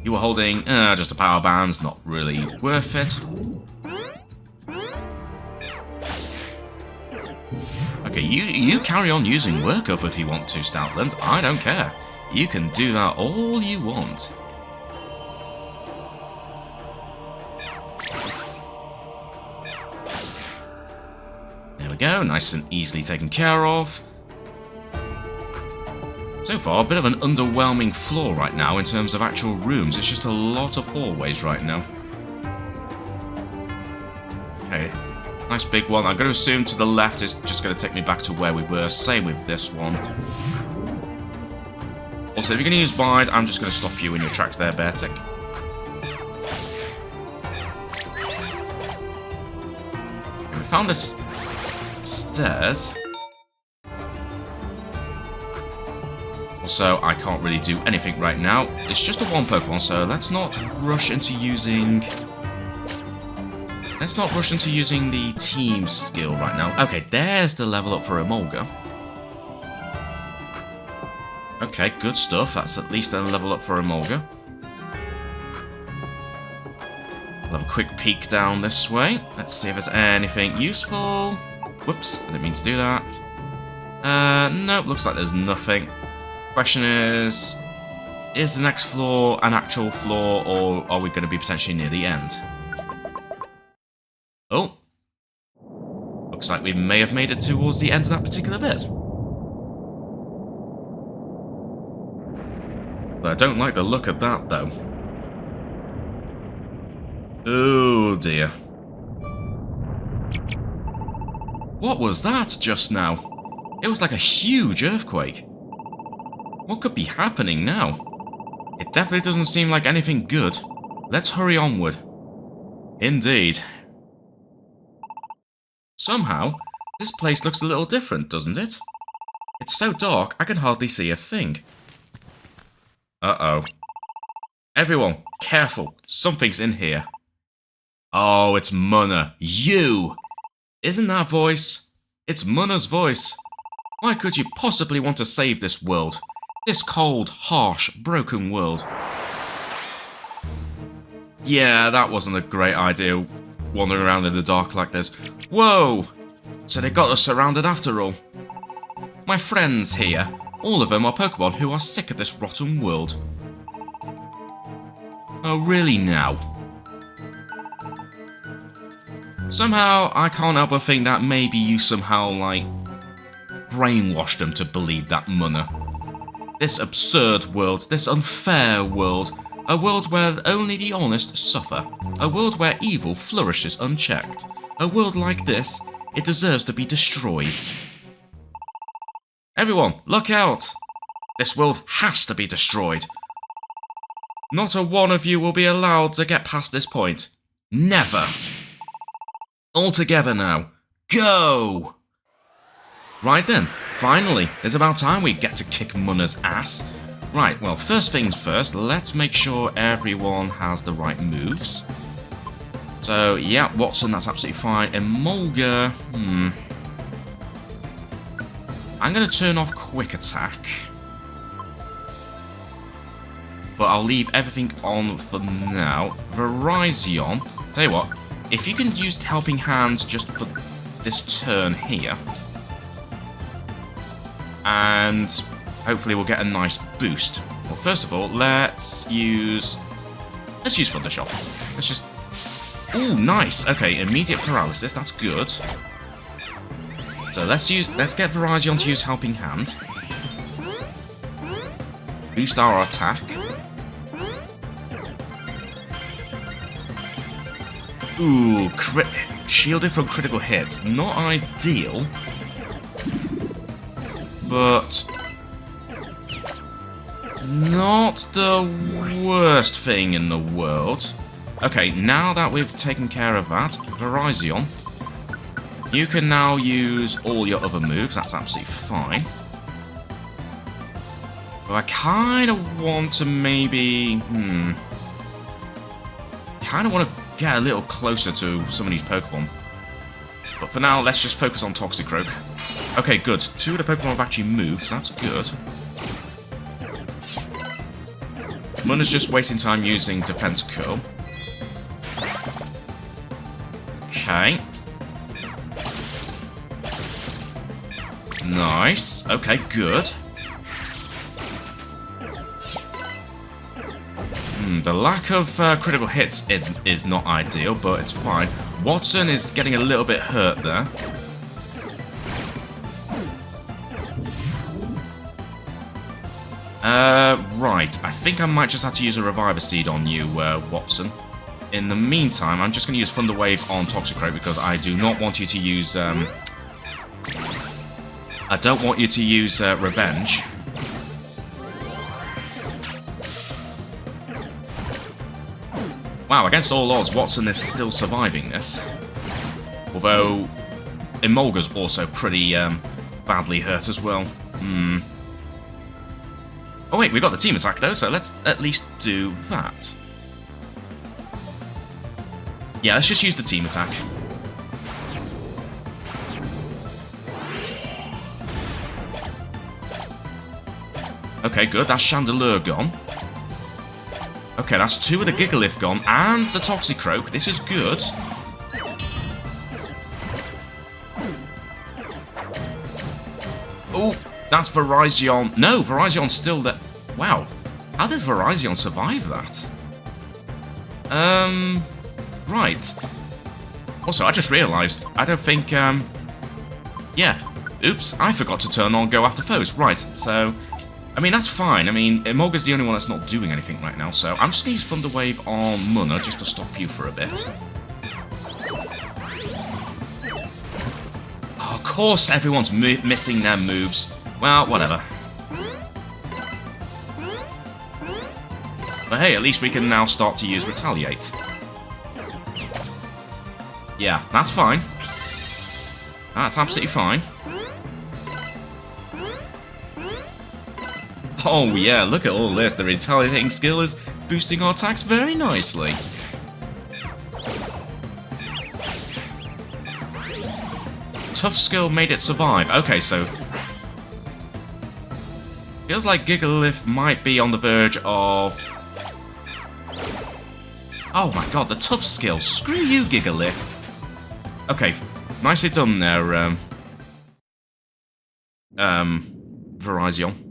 You were holding just a power band. Not really worth it. Okay, you carry on using Work Up if you want to, Stoutland. I don't care. You can do that all you want. There we go, nice and easily taken care of. So far, a bit of an underwhelming floor right now in terms of actual rooms. It's just a lot of hallways right now. Okay, nice big one. I'm going to assume to the left is just going to take me back to where we were. Same with this one. Also, if you're going to use Bide, I'm just going to stop you in your tracks there, Beartick. Okay, we found this stairs. Also, I can't really do anything right now. It's just a one Pokemon, so let's not rush into using... Let's not rush into using the team skill right now. Okay, there's the level up for Emolga. Okay, good stuff. That's at least a level up for Emolga. We'll have a quick peek down this way. Let's see if there's anything useful. Whoops, I didn't mean to do that. Nope, looks like there's nothing. Question is the next floor an actual floor, or are we going to be potentially near the end? Oh. Looks like we may have made it towards the end of that particular bit. But I don't like the look of that, though. Oh, dear. What was that just now? It was like a huge earthquake. What could be happening now? It definitely doesn't seem like anything good. Let's hurry onward. Indeed. Somehow, this place looks a little different, doesn't it? It's so dark, I can hardly see a thing. Uh-oh. Everyone, careful. Something's in here. Oh, it's Munna. You! Isn't that voice? It's Munna's voice. Why could you possibly want to save this world? This cold, harsh, broken world. Yeah, that wasn't a great idea, wandering around in the dark like this. Whoa! So they got us surrounded after all. My friends here, all of them are Pokemon who are sick of this rotten world. Oh, really now? Somehow, I can't help but think that maybe you somehow, like, brainwashed them to believe that, Munna. This absurd world, this unfair world, a world where only the honest suffer, a world where evil flourishes unchecked. A world like this, it deserves to be destroyed. Everyone, look out! This world has to be destroyed. Not a one of you will be allowed to get past this point. Never! All together now. Go! Right then, finally, it's about time we get to kick Munna's ass. Right, well, first things first, let's make sure everyone has the right moves. So, yeah, Watson, that's absolutely fine. Emolga, I'm going to turn off Quick Attack. But I'll leave everything on for now. Verizon, tell you what, if you can use Helping Hands just for this turn here, and hopefully we'll get a nice boost. Well, first of all, let's use Thundershock. Let's just... Ooh, nice. Okay, immediate paralysis. That's good. So let's get Virizion to use Helping Hand. Boost our attack. Ooh, shielded from critical hits. Not ideal. But not the worst thing in the world. Okay, now that we've taken care of that, Virizion, you can now use all your other moves. That's absolutely fine. But I kind of want to maybe... kind of want to get a little closer to some of these Pokemon. But for now, let's just focus on Toxicroak. Okay, good. 2 of the Pokemon have actually moved, so that's good. Munna's just wasting time using Defense Curl. Okay. Nice. Okay, good. The lack of critical hits is not ideal, but it's fine. Watson is getting a little bit hurt there. Right. I think I might just have to use a Reviver Seed on you, Watson. In the meantime, I'm just going to use Thunder Wave on Toxicroak because I do not want you to use... I don't want you to use Revenge. Wow, against all odds, Watson is still surviving this. Although, Emolga's also pretty badly hurt as well. Oh wait, we got the team attack though, so let's at least do that. Yeah, let's just use the team attack. Okay, good, that's Chandelure gone. Okay, that's 2 of the Gigalith gone, and the Toxicroak. This is good. Oh, that's Virizion. No, Virizion's still there. Wow. How did Virizion survive that? Right. Also, I just realised, I don't think, yeah. Oops, I forgot to turn on Go After Foes. Right, so... I mean, that's fine. I mean, Emolga's the only one that's not doing anything right now, so I'm just going to use Thunder Wave on Munna just to stop you for a bit. Oh, of course everyone's missing their moves. Well, whatever. But hey, at least we can now start to use Retaliate. Yeah, that's fine. That's absolutely fine. Oh yeah, look at all this. The retaliating skill is boosting our attacks very nicely. Tough skill made it survive. Okay, so... feels like Gigalith might be on the verge of... Oh my god, the tough skill. Screw you, Gigalith. Okay, nicely done there, Virizion.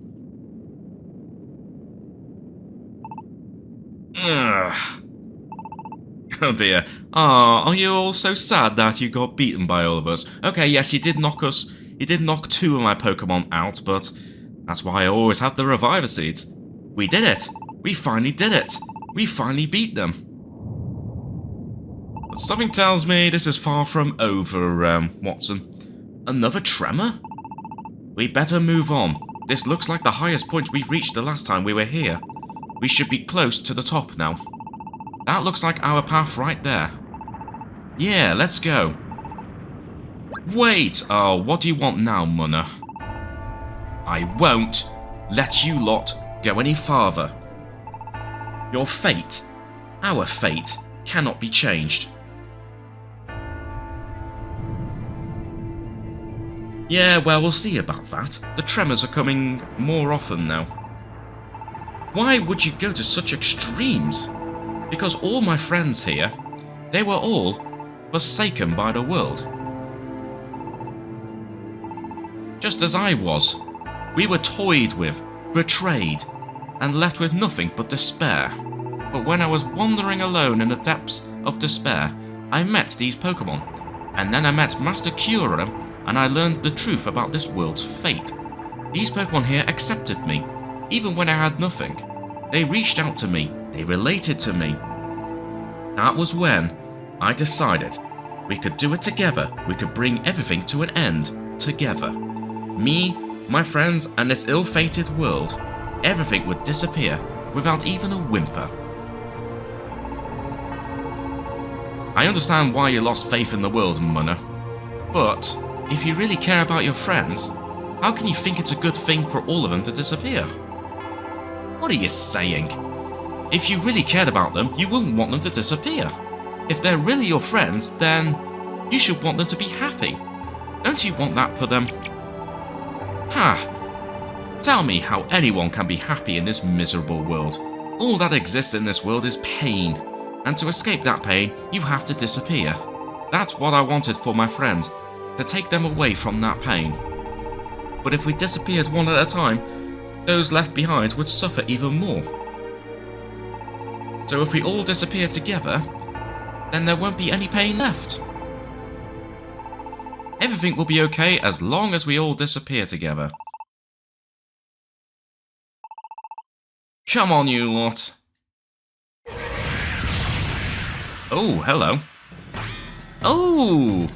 Ugh. Oh dear. Are you all so sad that you got beaten by all of us? Okay, yes, you did knock 2 of my Pokemon out, but that's why I always have the Reviver Seeds. We did it! We finally did it! We finally beat them! But something tells me this is far from over, Watson. Another tremor? We better move on. This looks like the highest point we reached the last time we were here. We should be close to the top now. That looks like our path right there. Yeah, let's go. Wait! Oh, what do you want now, Munna? I won't let you lot go any farther. Your fate, our fate, cannot be changed. Yeah, well, we'll see about that. The tremors are coming more often now. Why would you go to such extremes? Because all my friends here, they were all forsaken by the world. Just as I was. We were toyed with, betrayed, and left with nothing but despair. But when I was wandering alone in the depths of despair, I met these Pokémon. And then I met Master Kyurem, and I learned the truth about this world's fate. These Pokémon here accepted me, even when I had nothing. They reached out to me, they related to me. That was when I decided we could do it together, we could bring everything to an end together. Me, my friends, and this ill-fated world, everything would disappear without even a whimper. I understand why you lost faith in the world, Munna. But if you really care about your friends, how can you think it's a good thing for all of them to disappear? What are you saying? If you really cared about them, you wouldn't want them to disappear. If they're really your friends, then you should want them to be happy. Don't you want that for them? Tell me how anyone can be happy in this miserable world. All that exists in this world is pain. And to escape that pain, you have to disappear. That's what I wanted for my friends, to take them away from that pain. But if we disappeared one at a time, those left behind would suffer even more. So if we all disappear together, then there won't be any pain left. Everything will be okay as long as we all disappear together. Come on, you lot. Oh, hello. Oh!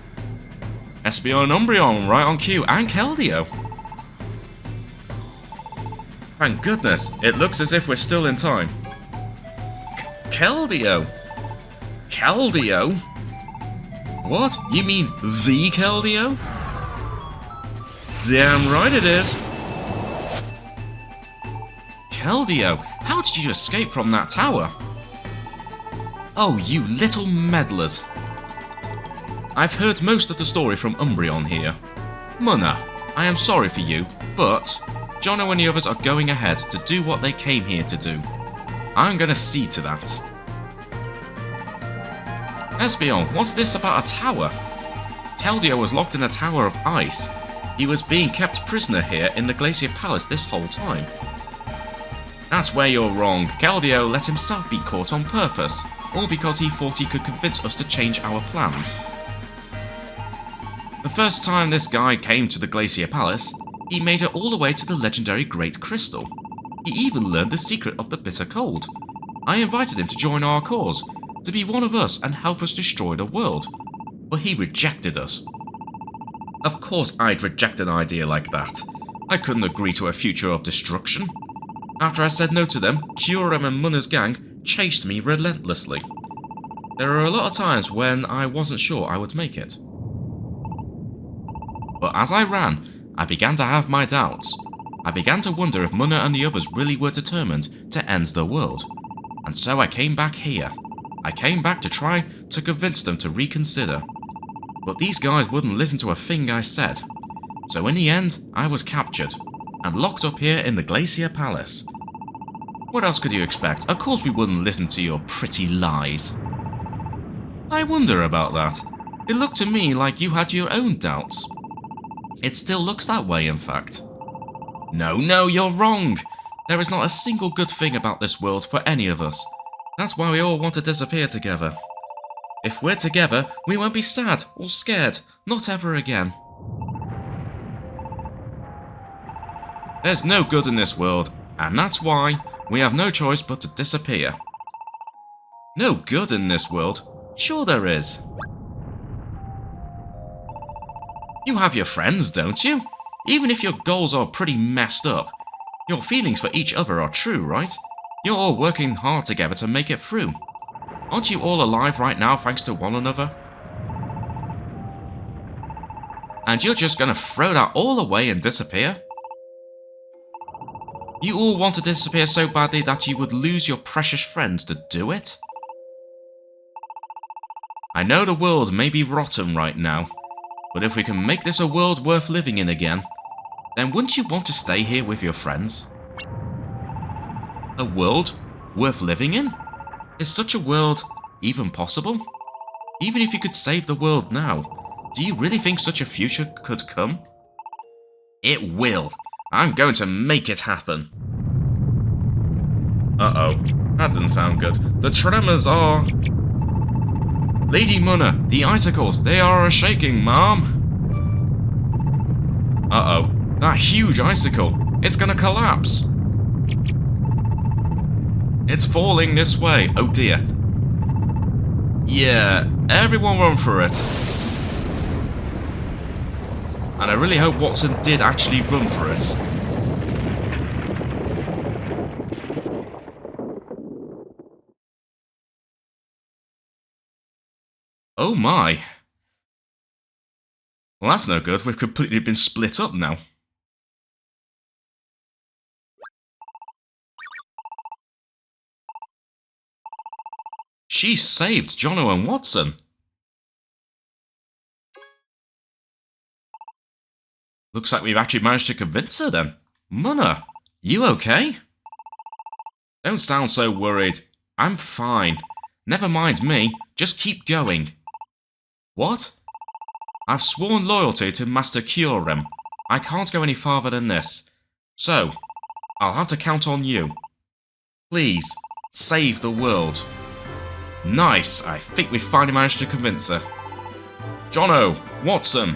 Espeon and Umbreon right on cue, and Keldeo. Thank goodness, it looks as if we're still in time. Keldeo? Keldeo? What? You mean the Keldeo? Damn right it is. Keldeo, how did you escape from that tower? Oh, you little meddlers. I've heard most of the story from Umbreon here. Munna, I am sorry for you, but Jono and the others are going ahead to do what they came here to do. I'm gonna see to that. Espeon, what's this about a tower? Keldeo was locked in a tower of ice. He was being kept prisoner here in the Glacier Palace this whole time. That's where you're wrong. Keldeo let himself be caught on purpose, all because he thought he could convince us to change our plans. The first time this guy came to the Glacier Palace, he made it all the way to the legendary Great Crystal. He even learned the secret of the bitter cold. I invited him to join our cause, to be one of us and help us destroy the world, but he rejected us. Of course I'd reject an idea like that. I couldn't agree to a future of destruction. After I said no to them, Kyurem and Munna's gang chased me relentlessly. There were a lot of times when I wasn't sure I would make it. But as I ran, I began to have my doubts. I began to wonder if Munna and the others really were determined to end the world. And so I came back here. I came back to try to convince them to reconsider. But these guys wouldn't listen to a thing I said. So in the end, I was captured and locked up here in the Glacier Palace. What else could you expect? Of course we wouldn't listen to your pretty lies. I wonder about that. It looked to me like you had your own doubts. It still looks that way, in fact. No, you're wrong. There is not a single good thing about this world for any of us. That's why we all want to disappear together. If we're together, we won't be sad or scared. Not ever again. There's no good in this world, and that's why we have no choice but to disappear. No good in this world? Sure there is. You have your friends, don't you? Even if your goals are pretty messed up, your feelings for each other are true, right? You're all working hard together to make it through. Aren't you all alive right now thanks to one another? And you're just gonna throw that all away and disappear? You all want to disappear so badly that you would lose your precious friends to do it? I know the world may be rotten right now, but if we can make this a world worth living in again, then wouldn't you want to stay here with your friends? A world worth living in? Is such a world even possible? Even if you could save the world now, do you really think such a future could come? It will. I'm going to make it happen. Uh-oh. That doesn't sound good. The tremors are... Lady Munna, the icicles, they are a-shaking, ma'am. Uh-oh. That huge icicle. It's gonna collapse. It's falling this way. Oh dear. Yeah, everyone run for it. And I really hope Watson did actually run for it. Oh my. Well, that's no good. We've completely been split up now. She saved Jono and Watson. Looks like we've actually managed to convince her then. Munna, you okay? Don't sound so worried. I'm fine. Never mind me. Just keep going. What? I've sworn loyalty to Master Kyurem. I can't go any farther than this. So, I'll have to count on you. Please, save the world. Nice, I think we finally managed to convince her. Jono, Watson.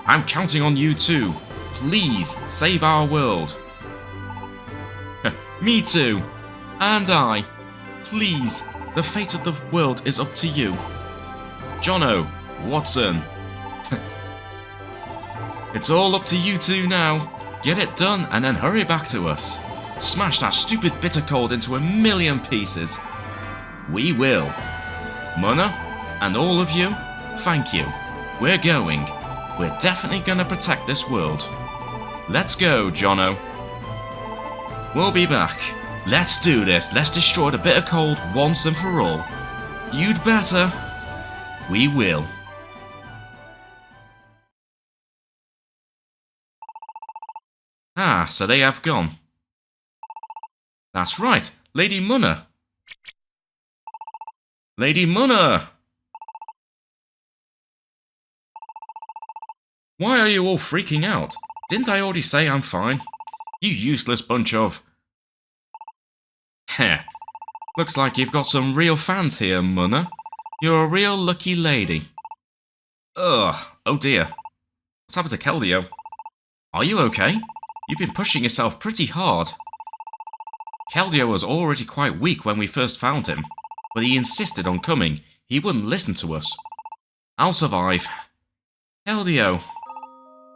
I'm counting on you too. Please, save our world. Me too. And I. Please, the fate of the world is up to you. Jono, Watson. It's all up to you two now. Get it done and then hurry back to us. Smash that stupid bitter cold into 1,000,000 pieces. We will. Munna, and all of you, thank you. We're going. We're definitely gonna protect this world. Let's go, Jono. We'll be back. Let's do this. Let's destroy the bitter cold once and for all. You'd better. We will. Ah, so they have gone. That's right, Lady Munna. Lady Munna! Why are you all freaking out? Didn't I already say I'm fine? You useless bunch of... Heh. Looks like you've got some real fans here, Munna. You're a real lucky lady. Ugh, oh dear. What's happened to Keldeo? Are you okay? You've been pushing yourself pretty hard. Keldeo was already quite weak when we first found him, but he insisted on coming. He wouldn't listen to us. I'll survive. Keldeo.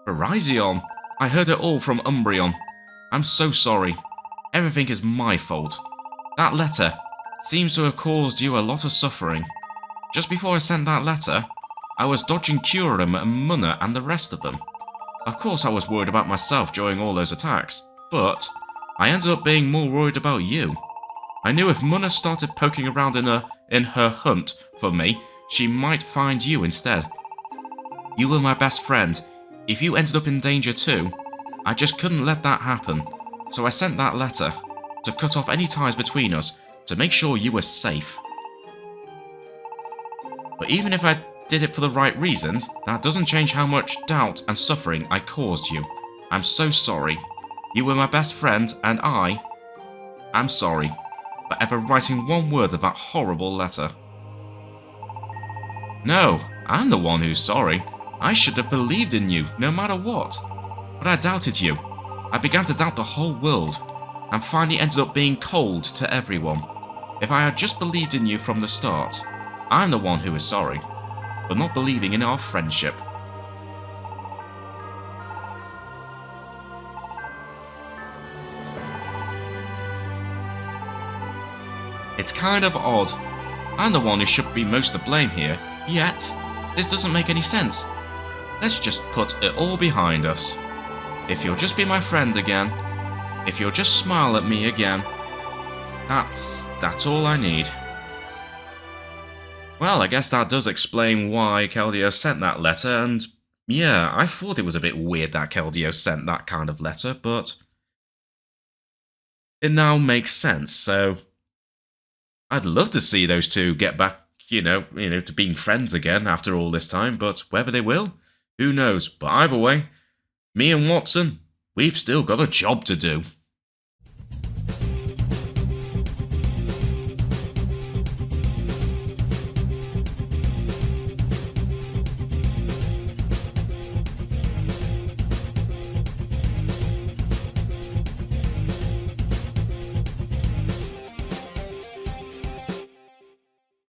Horizon. I heard it all from Umbreon. I'm so sorry. Everything is my fault. That letter seems to have caused you a lot of suffering. Just before I sent that letter, I was dodging Kyurem and Munna and the rest of them. Of course I was worried about myself during all those attacks, but I ended up being more worried about you. I knew if Munna started poking around in her hunt for me, she might find you instead. You were my best friend. If you ended up in danger too, I just couldn't let that happen. So I sent that letter to cut off any ties between us, to make sure you were safe. But even if I did it for the right reasons, that doesn't change how much doubt and suffering I caused you. I'm so sorry. You were my best friend, and I'm sorry for ever writing one word of that horrible letter. No, I'm the one who's sorry. I should have believed in you, no matter what. But I doubted you. I began to doubt the whole world, and finally ended up being cold to everyone. If I had just believed in you from the start, I'm the one who is sorry, for not believing in our friendship. It's kind of odd. I'm the one who should be most to blame here, yet this doesn't make any sense. Let's just put it all behind us. If you'll just be my friend again, if you'll just smile at me again, that's all I need. Well, I guess that does explain why Keldeo sent that letter, and yeah, I thought it was a bit weird that Keldeo sent that kind of letter, but it now makes sense, so I'd love to see those two get back, you know, to being friends again after all this time, but whether they will, who knows. But either way, me and Watson, we've still got a job to do.